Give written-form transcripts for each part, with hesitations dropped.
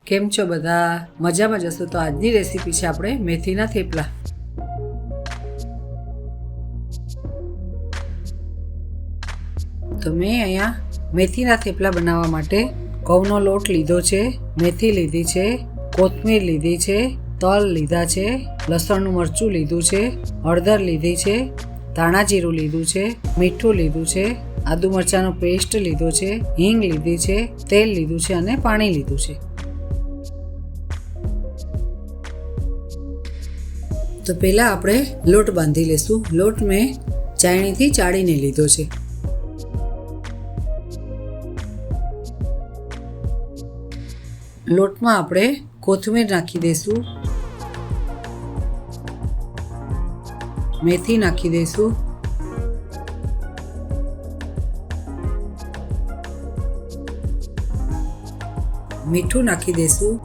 કેમ છો બધા? મજામાં જશો તો આજની રેસીપી છે આપણે મેથીના થેપલા. તો મેં અહીંયા મેથીના થેપલા બનાવવા માટે ઘઉંનો લોટ લીધો છે, મેથી લીધી છે, કોથમીર લીધી છે, તલ લીધા છે, લસણનું મરચું લીધું છે, હળદર લીધી છે, ધાણા જીરું લીધું છે, મીઠું લીધું છે, આદુ મરચાંનો પેસ્ટ લીધો છે, હિંગ લીધી છે, તેલ લીધું છે અને પાણી લીધું છે. તો પહેલાં આપણે લોટ બાંધી લઈશું. લોટ મેં ચાળણીથી ચાળીને લીધો છે. લોટમાં આપણે કોથમીર નાખી દઈશું, મેથી નાખી દઈશું, મીઠું નાખી દઈશું,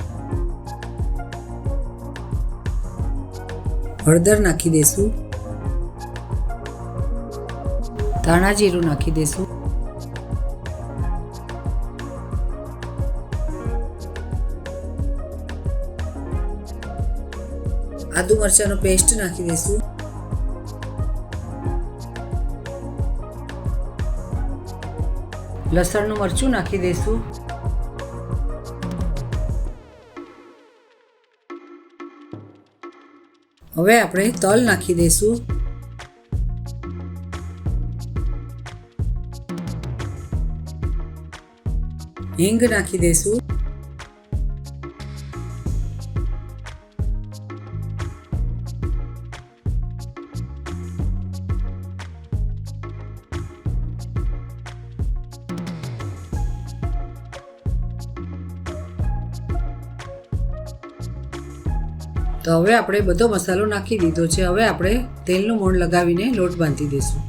હળદર નાખી દઈશું, ધાણા જીરું નાખી દઈશું, આદુ મરચાંનો પેસ્ટ નાખી દઈશું, લસણનું મરચું નાખી દઈશું, હવે આપણે તલ નાખી દઈશું, હિંગ નાખી દઈશું, તો હવે આપણે બધો મસાલો નાખી દીધો છે. હવે આપણે તેલનું મોણ લગાવીને લોટ બાંધી દઈશું.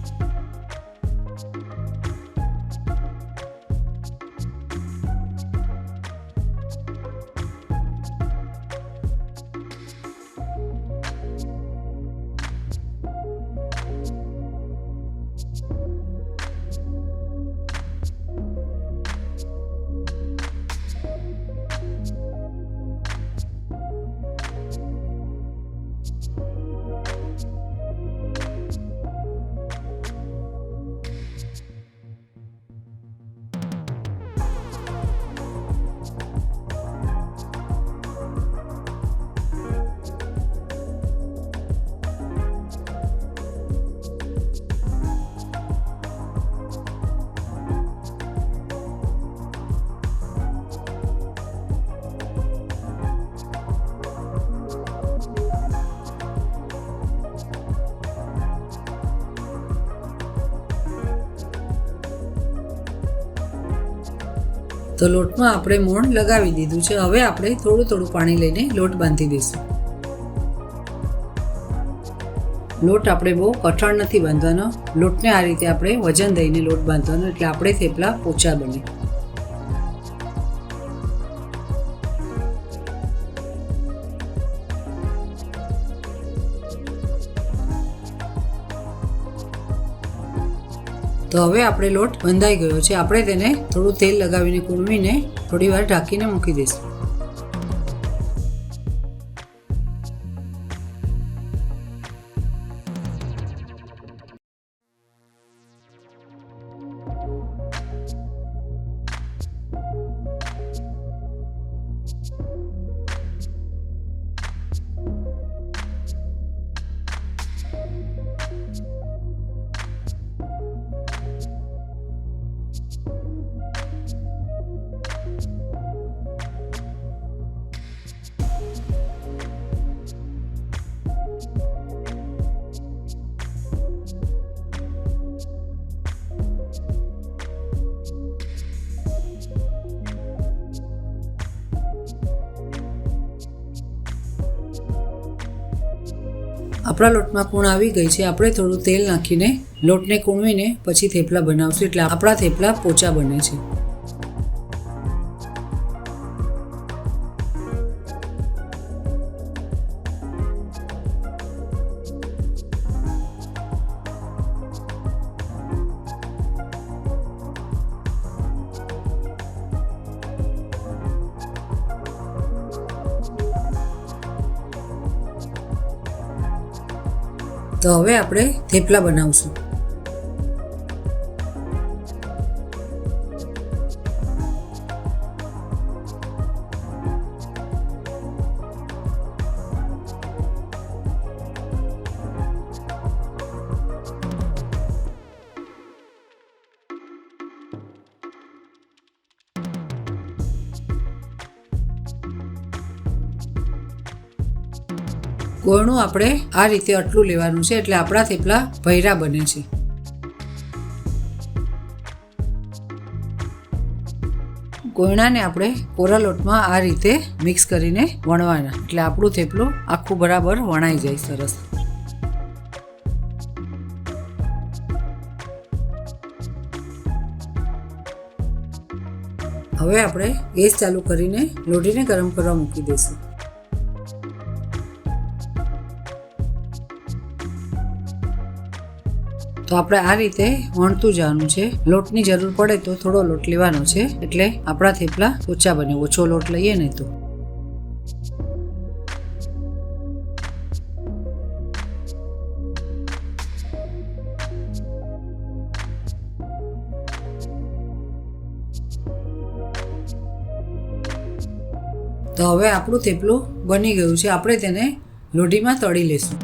તો લોટમાં આપણે મોણ લગાવી દીધું છે. હવે આપણે થોડું થોડું પાણી લઈને લોટ બાંધી દઈશું. લોટ આપણે બહુ કઠણ નથી બાંધવાનો. લોટને આ રીતે આપણે વજન દઈને લોટ બાંધવાનો, એટલે આપણે થેપલા પોચા બને. તો હવે આપણે લોટ બંધાઈ ગયો છે. આપણે તેને થોડું તેલ લગાવીને કૂણવીને થોડી વાર ઢાંકીને મૂકી દઈશું. આપણા લોટમાં કૂણ આવી ગઈ છે. આપણે થોડું તેલ નાખીને લોટને કૂણવીને પછી થેપલા બનાવશું, એટલે આપણા થેપલા પોચા બને છે. તો હવે આપણે થેપલા બનાવશું. ગોળનું આપણે આ રીતે આટલું લેવાનું છે એટલે આપણા થેપલા ભૈરા બને છે. ગોળણાને આપણે કોરા લોટમાં આ રીતે મિક્સ કરીને વણવાના એટલે આપણું થેપલું આખું બરાબર વણાઈ જાય સરસ. હવે આપણે ગેસ ચાલુ કરીને લોઢીને ગરમ કરવા મૂકી દઈશું. તો આપણે આ રીતે વણતું જવાનું છે. લોટની જરૂર પડે તો થોડો લોટ લેવાનો છે એટલે આપણા થેપલા ઓછા બને. ઓછો લોટ લઈએ ને તો. તો હવે આપણું થેપલું બની ગયું છે. આપણે તેને લોઢીમાં તળી લેશું.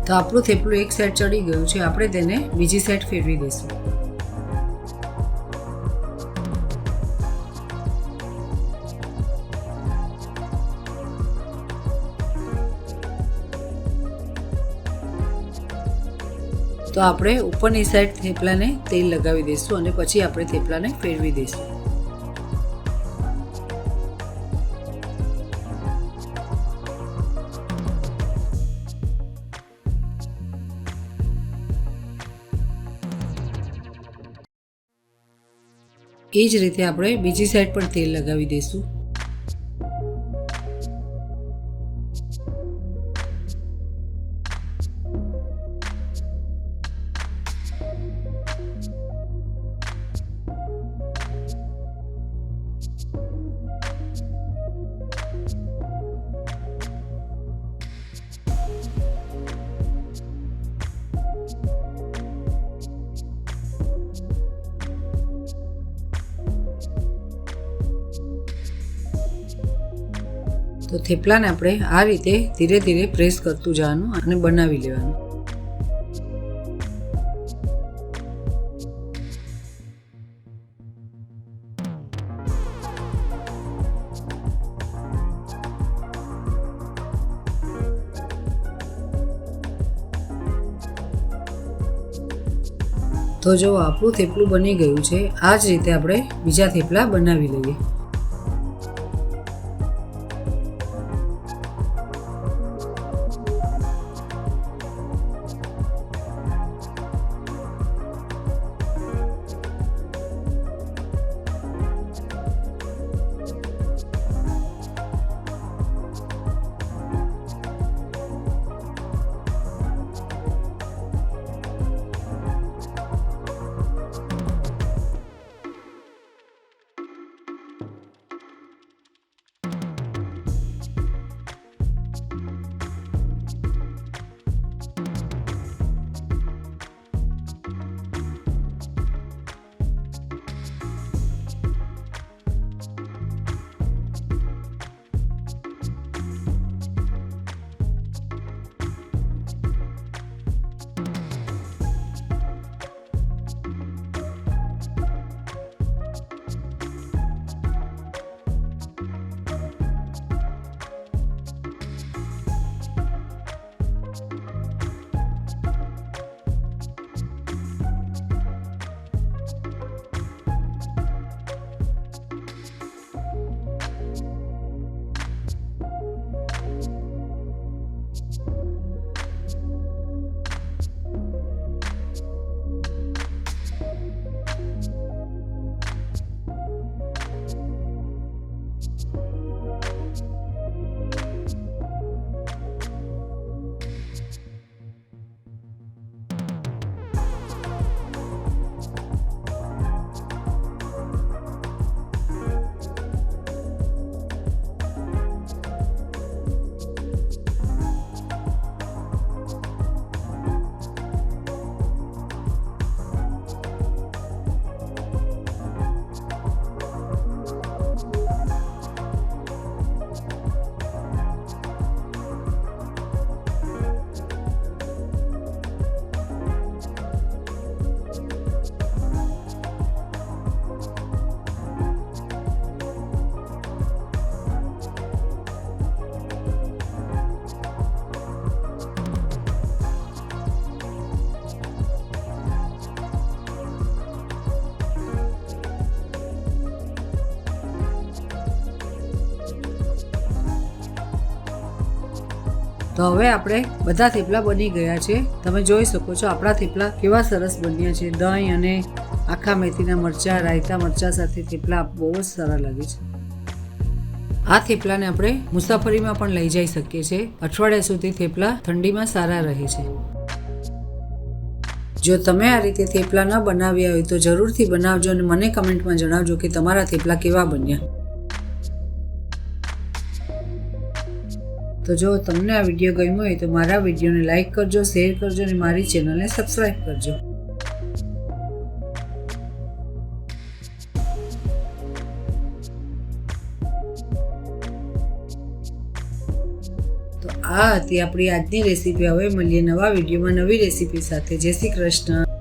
તો આપણું થેપલું એક સાઈડ ચડી ગયું છે. આપણે તેને બીજી સાઈડ ફેરવી દઈશું. તો આપણે ઉપરની સાઈડ થેપલાને તેલ લગાવી દઈશું અને પછી આપણે થેપલાને ફેરવી દઈશું. એ જ રીતે આપણે બીજી સાઈડ પર તેલ લગાવી દઈશું. તો થેપલાને આપણે આ રીતે ધીરે ધીરે પ્રેસ કરતું જવાનું અને બનાવી લેવાનું. તો જો આપણું થેપલું બની ગયું છે. આ જ રીતે આપણે બીજા થેપલા બનાવી લઈએ. તો હવે આપણે બધા થેપલા બની ગયા છે. તમે જોઈ શકો છો આપણા થેપલા કેવા સરસ બન્યા છે. દહીં અને આખા મેથીના મરચાં, રાયતા મરચાં સાથે થેપલા બહુ જ સારા લાગે છે. આ થેપલાને આપણે મુસાફરીમાં પણ લઈ જઈ શકીએ છીએ. અઠવાડિયા સુધી થેપલા ઠંડીમાં સારા રહે છે. જો તમે આ રીતે થેપલા ન બનાવ્યા હોય તો જરૂરથી બનાવજો અને મને કમેન્ટમાં જણાવજો કે તમારા થેપલા કેવા બન્યા. તો જો તમને આ વિડીયો ગમ્યો હોય તો મારા વિડીયોને લાઈક કરજો, શેર કરજો અને મારી ચેનલને સબસ્ક્રાઈબ કરજો. તો આ હતી આપણી આજની રેસીપી. હવે મળીએ નવા વિડીયોમાં નવી રેસીપી સાથે. જય શ્રી કૃષ્ણ.